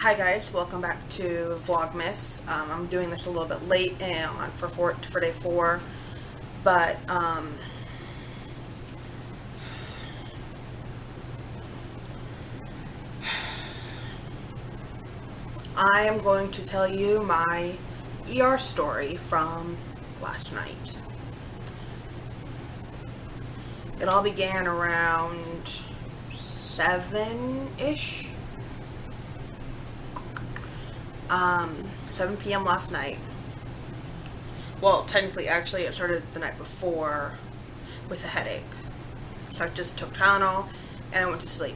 Hi guys, welcome back to Vlogmas. I'm doing this a little bit late and for day 4, but I am going to tell you my ER story from last night. It all began around 7-ish. 7 p.m. last night. Well, technically, actually, it started the night before with a headache. So I just took Tylenol and I went to sleep.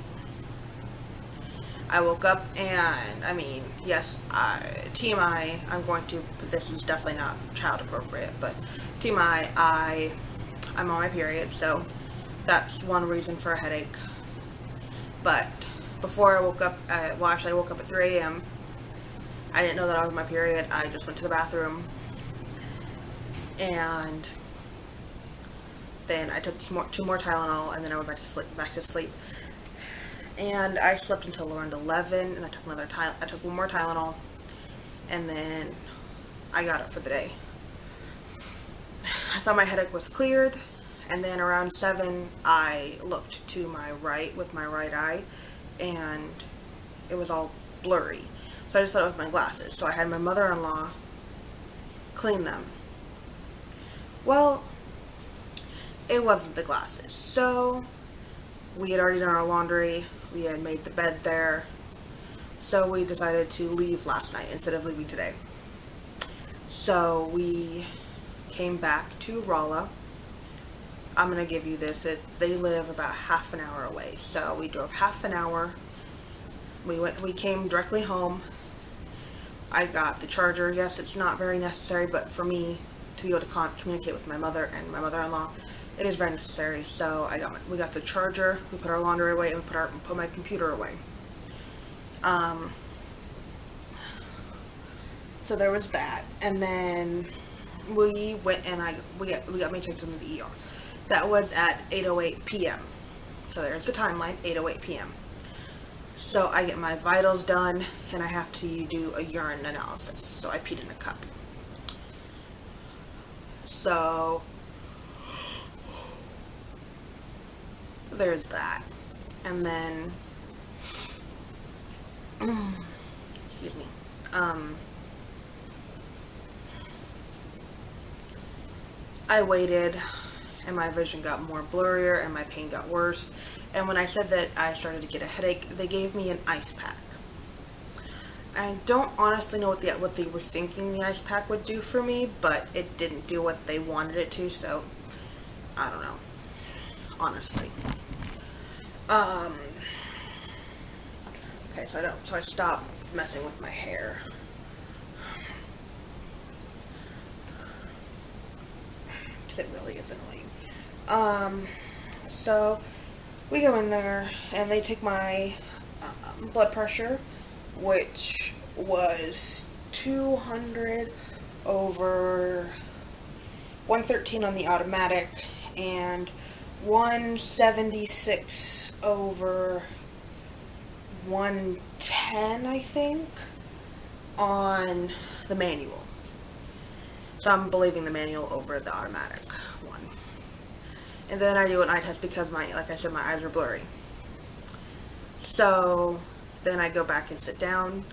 I woke up and, yes, TMI, this is definitely not child appropriate, but TMI, I'm on my period, so that's one reason for a headache. But before I woke up, I woke up at 3 a.m. I didn't know that I was on my period. I just went to the bathroom and then I took two more Tylenol and then I went back to sleep. And I slept until around 11 and I took one more Tylenol and then I got up for the day. I thought my headache was cleared, and then around 7 I looked to my right with my right eye and it was all blurry. So I just thought it was my glasses. So I had my mother-in-law clean them. Well, it wasn't the glasses. So we had already done our laundry. We had made the bed there. So we decided to leave last night instead of leaving today. So we came back to Rolla. I'm going to give you this. They live about half an hour away. So we drove half an hour. We came directly home. I got the charger. Yes, it's not very necessary, but for me to be able to communicate with my mother and my mother-in-law, it is very necessary. So we got the charger. We put our laundry away, and we put my computer away. So there was that, and then we went and we got me checked into the ER. That was at 8:08 p.m. So there's the timeline, 8:08 p.m. So I get my vitals done, and I have to do a urine analysis. So I peed in a cup. So there's that. And then, excuse me, I waited, and my vision got more blurrier, and my pain got worse. And when I said that I started to get a headache, they gave me an ice pack. I don't honestly know what they were thinking the ice pack would do for me, but it didn't do what they wanted it to, so I don't know, honestly. Okay, so I stopped messing with my hair. Because it really is annoying. So we go in there and they take my blood pressure, which was 200 over 113 on the automatic and 176 over 110, I think, on the manual. So I'm believing the manual over the automatic one. And then I do an eye test because like I said, my eyes are blurry. So then I go back and sit down.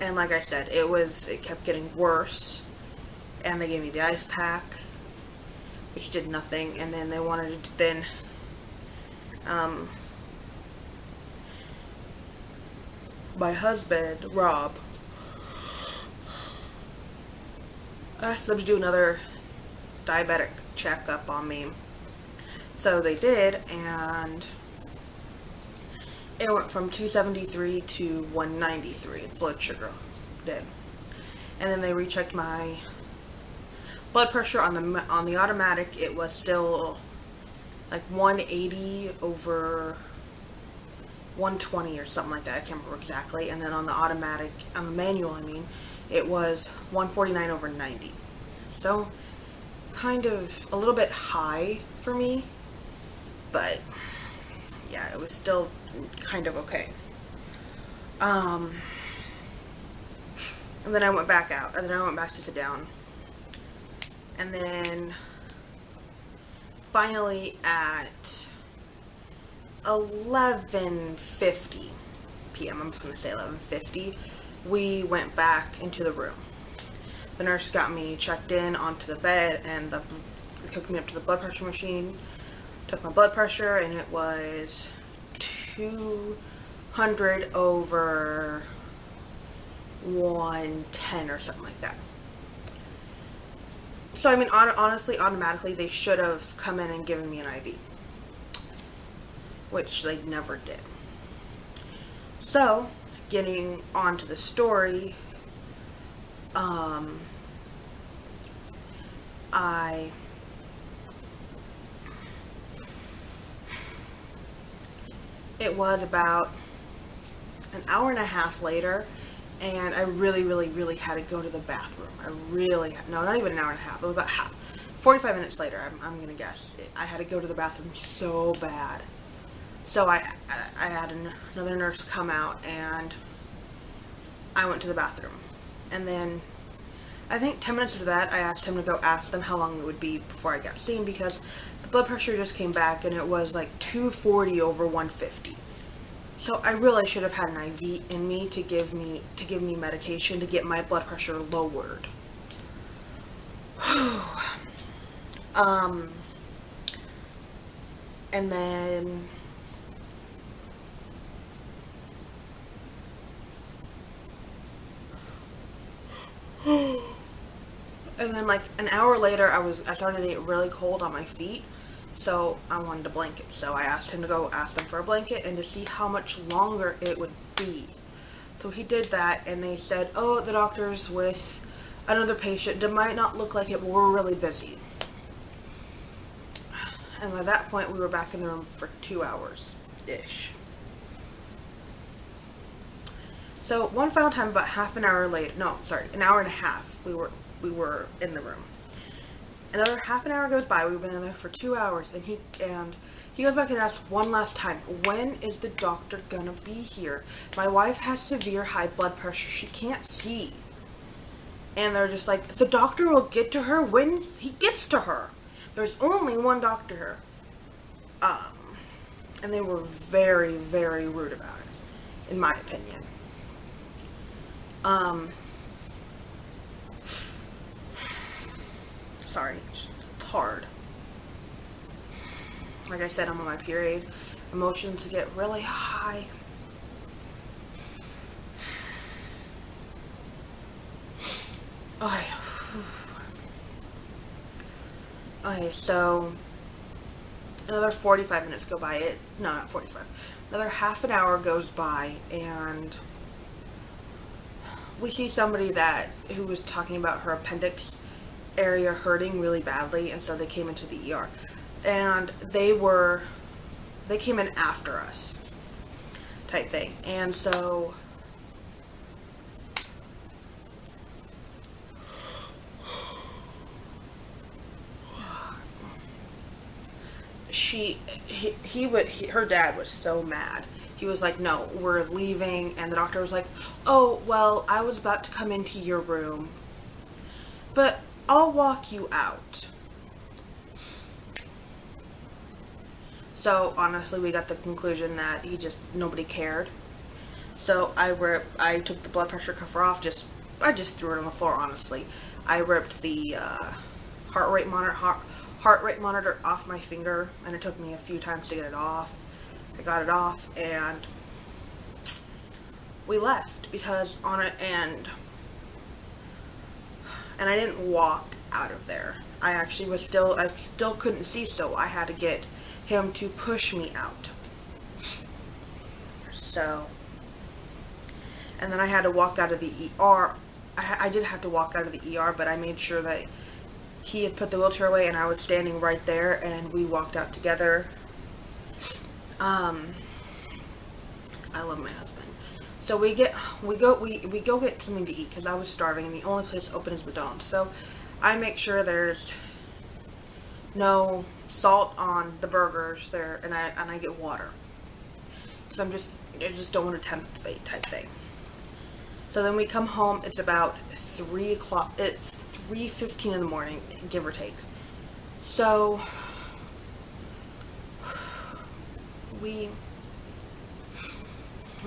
And like I said, it kept getting worse. And they gave me the ice pack, which did nothing. And then they wanted to my husband, Rob, asked them to do another diabetic checkup on me. So they did, and it went from 273 to 193, blood sugar did. And then they rechecked my blood pressure on the automatic. It was still like 180 over 120 or something like that. I can't remember exactly. And then on the automatic, on the manual, it was 149 over 90. So kind of a little bit high for me, but yeah, it was still kind of okay. And then I went back out, and then I went back to sit down. And then finally at 11:50 p.m., I'm just going to say 11:50, we went back into the room. The nurse got me checked in onto the bed, and they hooked me up to the blood pressure machine, took my blood pressure, and it was 200 over 110 or something like that. So I mean, honestly, automatically, they should have come in and given me an IV, which they never did. So, getting on to the story, it was about an hour and a half later, and I really had to go to the bathroom. No, not even an hour and a half. It was about 45 minutes later, I'm gonna guess. I had to go to the bathroom so bad. So I had another nurse come out, and I went to the bathroom. And then, I think 10 minutes after that, I asked him to go ask them how long it would be before I got seen, because the blood pressure just came back, and it was like 240 over 150. So I really should have had an IV in me to give me medication to get my blood pressure lowered. And then like an hour later, I started to get really cold on my feet. So I wanted a blanket. So I asked him to go ask them for a blanket and to see how much longer it would be. So he did that, and they said, oh, the doctor's with another patient. It might not look like it, but we're really busy. And by that point, we were back in the room for 2 hours-ish. So one final time, about half an hour later, an hour and a half, we were in the room. Another half an hour goes by. We've been in there for 2 hours, and he goes back and asks one last time, when is the doctor gonna be here? My wife has severe high blood pressure. She can't see. And they're just like, the doctor will get to her when he gets to her. There's only one doctor here. And they were very, very rude about it, in my opinion. Sorry, it's hard. Like I said, I'm on my period. Emotions get really high. Okay, so another 45 minutes go by. No, not 45. Another half an hour goes by, and we see somebody who was talking about her appendix area hurting really badly, and so they came into the ER. And they came in after us, type thing. And so her dad was so mad. He was like, no, we're leaving. And the doctor was like, oh, well, I was about to come into your room, but I'll walk you out. So honestly, we got the conclusion that nobody cared. So I took the blood pressure cuff off. I just threw it on the floor. Honestly, I ripped the heart rate monitor off my finger, and it took me a few times to get it off. I got it off, and we left because and I didn't walk out of there. I still couldn't see, so I had to get him to push me out. So, and then I had to walk out of the ER. I did have to walk out of the ER, but I made sure that he had put the wheelchair away, and I was standing right there, and we walked out together. I love my husband. So we go get something to eat because I was starving, and the only place open is McDonald's. So I make sure there's no salt on the burgers there, and I get water. because I just don't want to tempt the fate type thing. So then we come home. It's about 3 o'clock. It's 3:15 in the morning, give or take. So we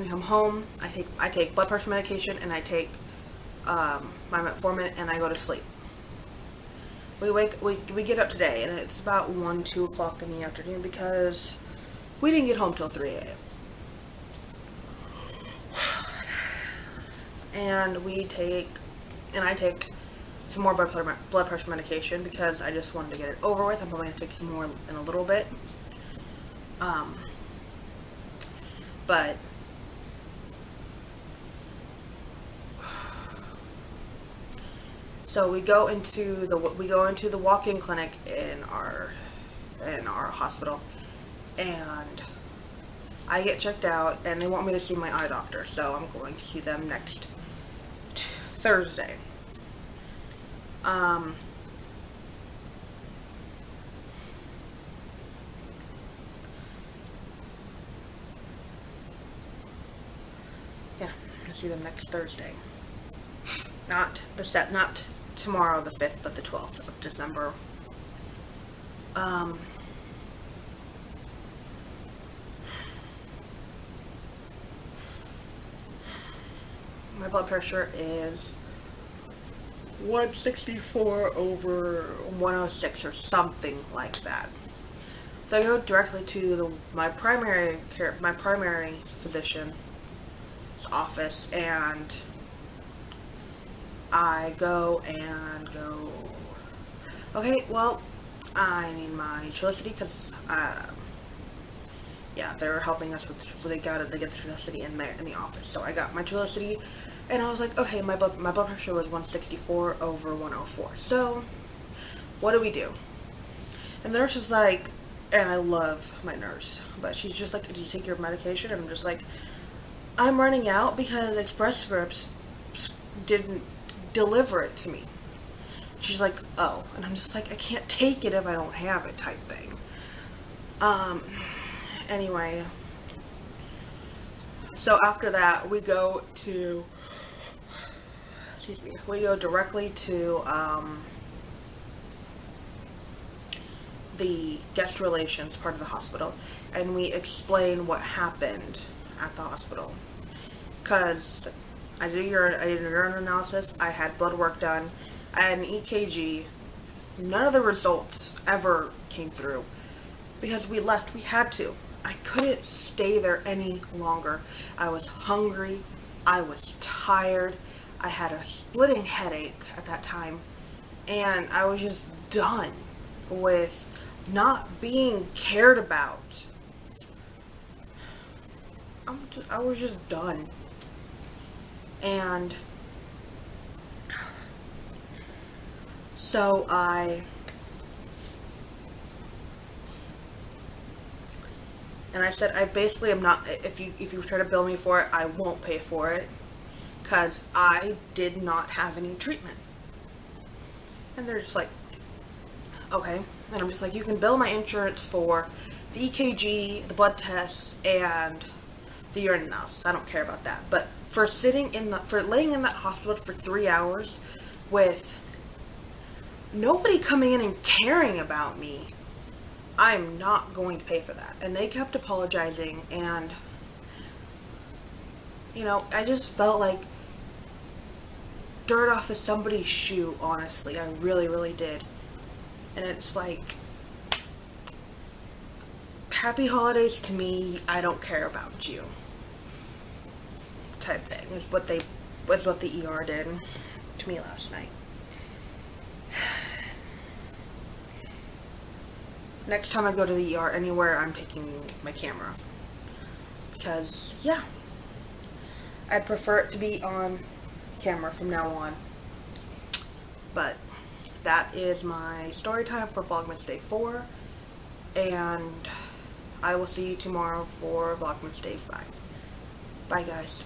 come home. I take blood pressure medication, and I take my metformin, and I go to sleep. We get up today, and it's about 1-2 o'clock in the afternoon because we didn't get home till 3 a.m. And I take some more blood pressure medication because I just wanted to get it over with. I'm probably going to take some more in a little bit. But so we go into the walk-in clinic in our hospital, and I get checked out, and they want me to see my eye doctor, so I'm going to see them next Thursday. Yeah, I'm gonna see them next Thursday. Not tomorrow the 5th, but the 12th of December. My blood pressure is 164 over 106 or something like that. So I go directly to my primary physician's office, and I go, okay, well, I need my Trulicity because, yeah, they were helping us with, they get the Trulicity in the office. So I got my Trulicity, and I was like, okay, my blood pressure was 164 over 104. So what do? And the nurse is like, and I love my nurse, but she's just like, did you take your medication? And I'm just like, I'm running out because Express Scripts didn't deliver it to me. She's like, oh. And I'm just like, I can't take it if I don't have it type thing. Anyway, so after that we go directly to the guest relations part of the hospital, and we explain what happened at the hospital. Because I did a urine analysis, I had blood work done, I had an EKG. None of the results ever came through because we left. We had to. I couldn't stay there any longer. I was hungry. I was tired. I had a splitting headache at that time, and I was just done with not being cared about. I was just done. And so I said, I basically am not, if you try to bill me for it, I won't pay for it because I did not have any treatment. And they're just like, okay. And I'm just like, you can bill my insurance for the EKG, the blood tests, and the urine analysis. I don't care about that. But for laying in that hospital for 3 hours with nobody coming in and caring about me, I'm not going to pay for that. And they kept apologizing, and I just felt like dirt off of somebody's shoe, honestly. I really, really did. And it's like, happy holidays to me, I don't care about you type thing is what the ER did to me last night. Next time I go to the ER anywhere, I'm taking my camera. Because, yeah, I'd prefer it to be on camera from now on. But that is my story time for Vlogmas Day 4. And I will see you tomorrow for Vlogmas Day 5. Bye, guys.